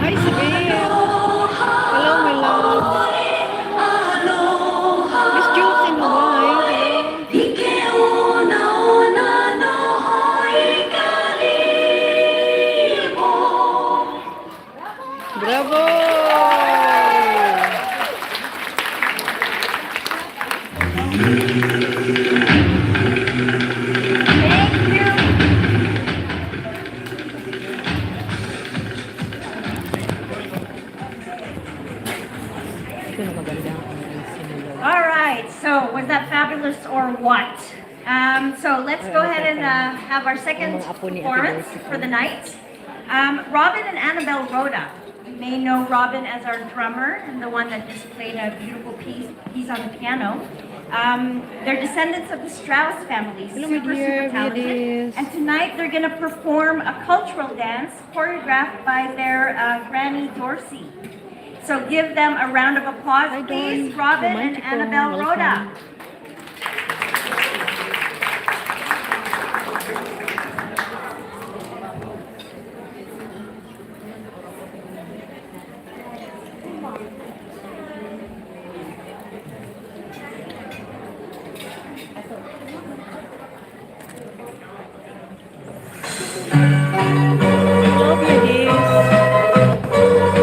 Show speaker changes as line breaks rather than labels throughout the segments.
Hi, Sabine. Hello, my love. Miss Jokes in Hawaii. Hello. Bravo!
All right, so was that fabulous or what? So let's go ahead and have our second performance for the night. Robin and Annabelle Rhoda, may know Robin as our drummer and the one that just played a beautiful piece on the piano. They're descendants of the Strauss family,
Hello, my
super
dear
talented.
beauties.
And tonight they're going to perform a cultural dance choreographed by their Granny Dorsey. So give them a round of applause,
Hi,
please,
Dawn.
Robin and
Romantico.
Annabelle Rhoda.
Welcome. Hello, beauties. Rodel,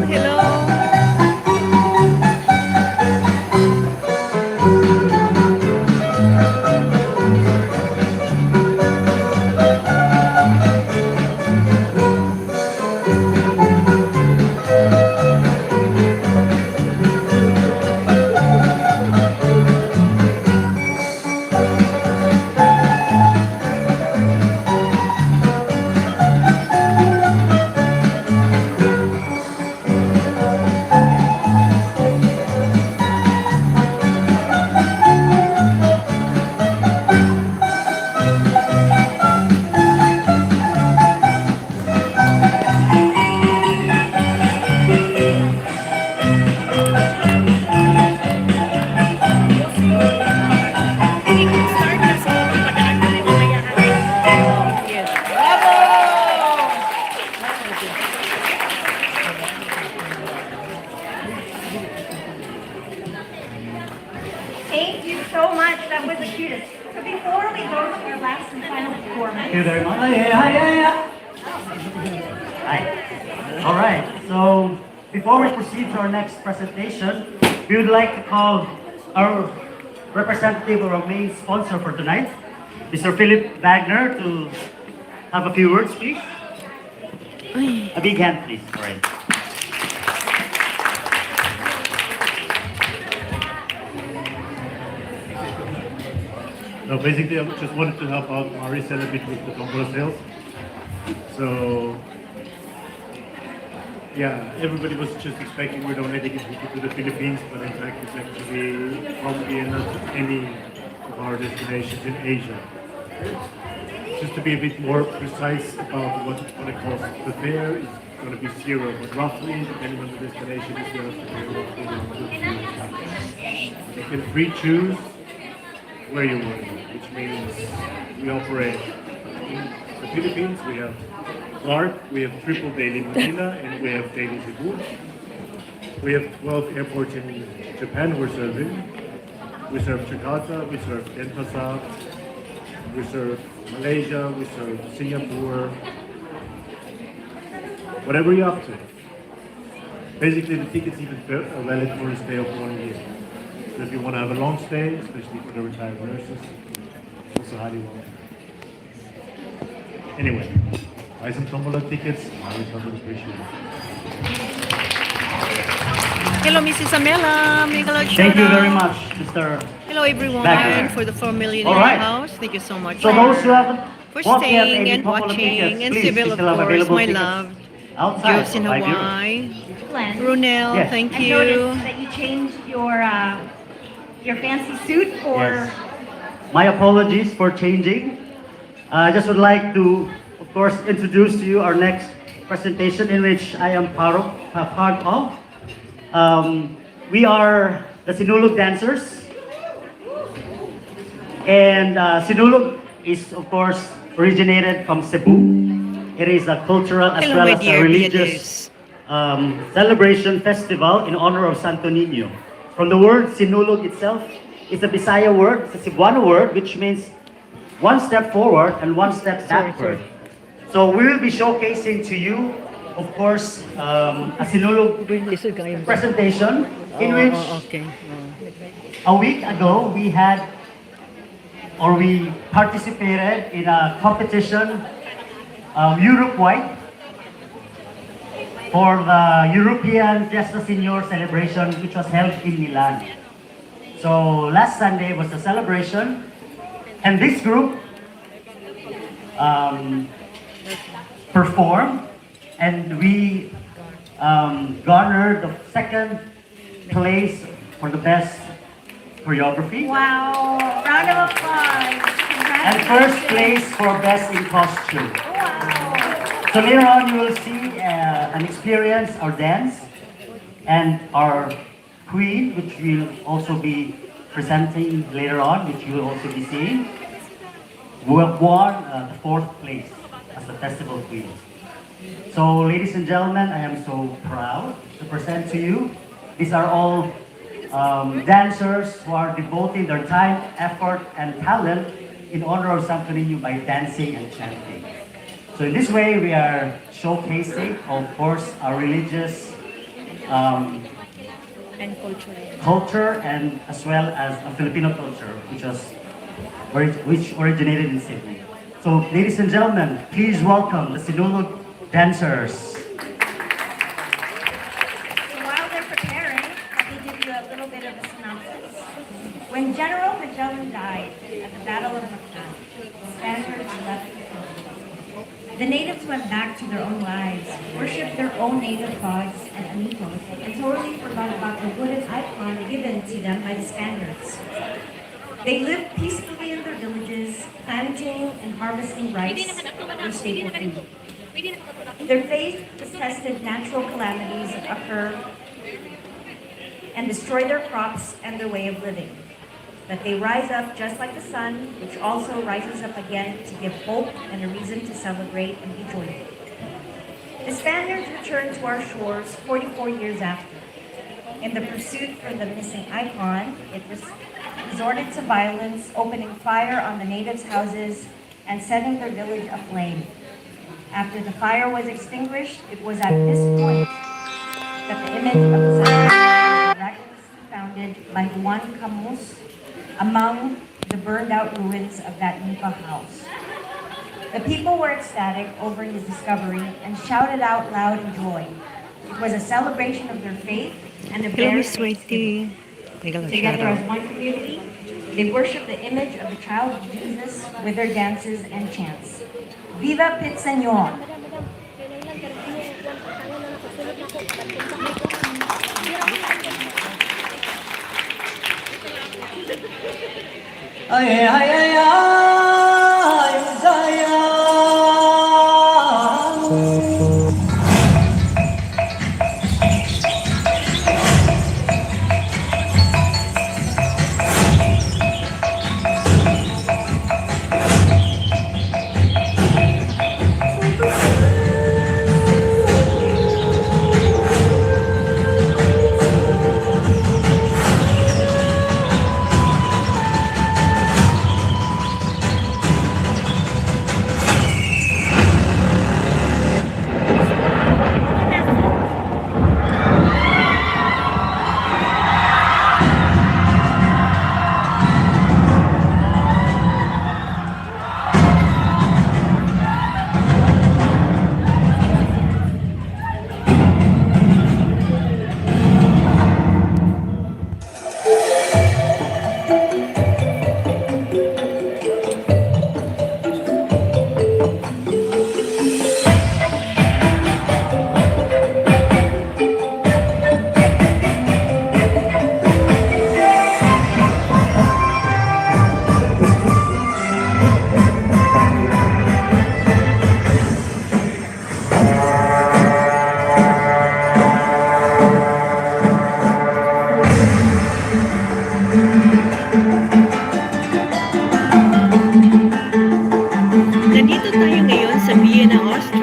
hello. Yes.
Thank you so much. That was the cutest. So before we go to your last and final performance,
Thank you very much. Oh, yeah. Hi. All right. So before we proceed to our next presentation, we would like to call our representative or our main sponsor for tonight, Mr. Philip Wagner, to have a few words, please. A big hand, please. All right.
No, basically, I just wanted to help out Maricel a bit with the tombola sales. So, yeah, everybody was just expecting we're donating it to the Philippines, but in fact, it's actually probably not any of our destinations in Asia. Just to be a bit more precise about what it's going to cost. The fare is going to be zero, but roughly, depending on the destination, it's going to be roughly $150. You can pre-choose where you want to go, which means we operate in the Philippines. We have Clark, we have triple daily Manila, and we have daily Cebu. We have 12 airports in Japan we're serving. We serve Jakarta, we serve Denpasar, we serve Malaysia, we serve Singapore, whatever you're up to. Basically, the tickets even are valid for a stay of 1 year. So if you want to have a long stay, especially for the retired nurses, it's also highly welcome. Anyway, buy some tombola tickets. I would appreciate it.
Hello, Mrs. Amela. Make a lot of
Thank you
shout
very
out.
much, Mr.
Hello, everyone,
Back there.
for the 4 million
All
in
right.
the house. Thank you so much.
So those who haven't
for
Walk in
staying
any
and
couple of
watching.
tickets,
And
please.
Sibyl,
We
of
still have
course,
available
my
tickets
love.
outside
Jobs in
for €5.
Hawaii.
Glenn,
Brunel,
Yes.
thank
I
you.
noticed that you changed your fancy suit for.
Yes. My apologies for changing. I just would like to, of course, introduce to you our next presentation in which I am part of. We are the Sinulog dancers. And Sinulog is, of course, originated from Cebu. It is a cultural as
Hello,
well
my
as a
dear
religious celebration festival in honor of Santo Niño. From the word Sinulog itself, it's a Bisaya word, it's a Cebuano word, which means one step forward and one step backward. So we will be showcasing to you, of course, a Sinulog presentation in which
Okay.
a week ago we had or we participated in a competition Europe-wide for the European Fiesta Senior celebration which was held in Milan. So last Sunday was the celebration and this group performed and we garnered the second place for the best choreography.
Wow! Round of applause.
And first
Congratulations.
place for best in costume.
Wow!
So later on you will see an experience or dance and our queen, which will also be presenting later on, which you will also be seeing, who have won the fourth place as the festival queen. So ladies and gentlemen, I am so proud to present to you. These are all dancers who are devoting their time, effort, and talent in honor of Santo Niño by dancing and chanting. So in this way, we are showcasing, of course, our religious
And cultural.
culture and as well as a Filipino culture, which originated in Sydney. So, ladies and gentlemen, please welcome the Sinulog dancers.
So while they're preparing, let me give you a little bit of a synopsis. When General Magellan died at the Battle of Mactan, the Spaniards left the Philippines. The natives went back to their own lives, worshipped their own native gods and amigos, and totally forgot about the wooden icon given to them by the Spaniards. They lived peacefully in their villages, planting and harvesting rice, their staple food. Their faith detested natural calamities that occur and destroy their crops and their way of living. But they rise up just like the sun, which also rises up again to give hope and a reason to celebrate and be joyful. The Spaniards returned to our shores 44 years after. In the pursuit for the missing icon, it resorted to violence, opening fire on the natives' houses and setting their village aflame. After the fire was extinguished, it was at this point that the image of the sun was miraculously founded by Juan Camus among the burned out ruins of that Nipa house. The people were ecstatic over his discovery and shouted out loud in joy. It was a celebration of their faith and of
Hello,
their
Miss Sweetie.
Together as one community, they worship the image of the child Jesus with their dances and chants. Viva Pit Señor!
Ay, ay, ay, ay, sayang.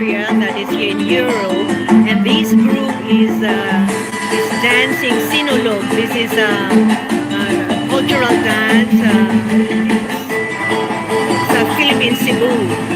area that is here in Europe, and this group is dancing Sinulog. This is a cultural dance. It's a Philippine Cebu.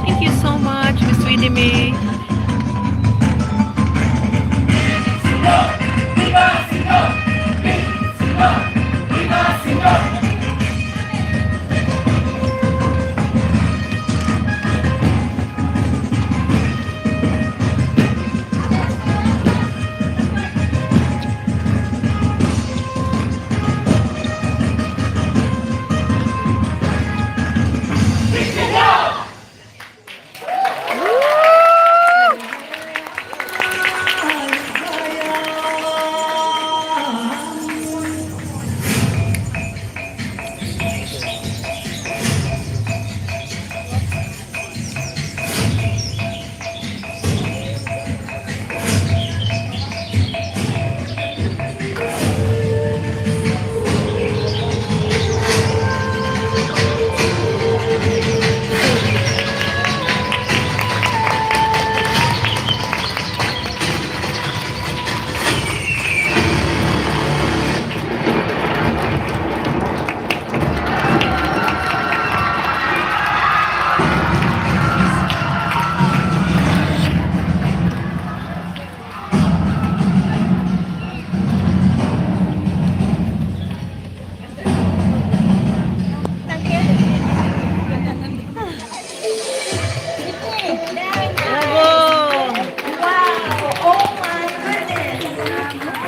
Thank you so much, Miss Sweetie May.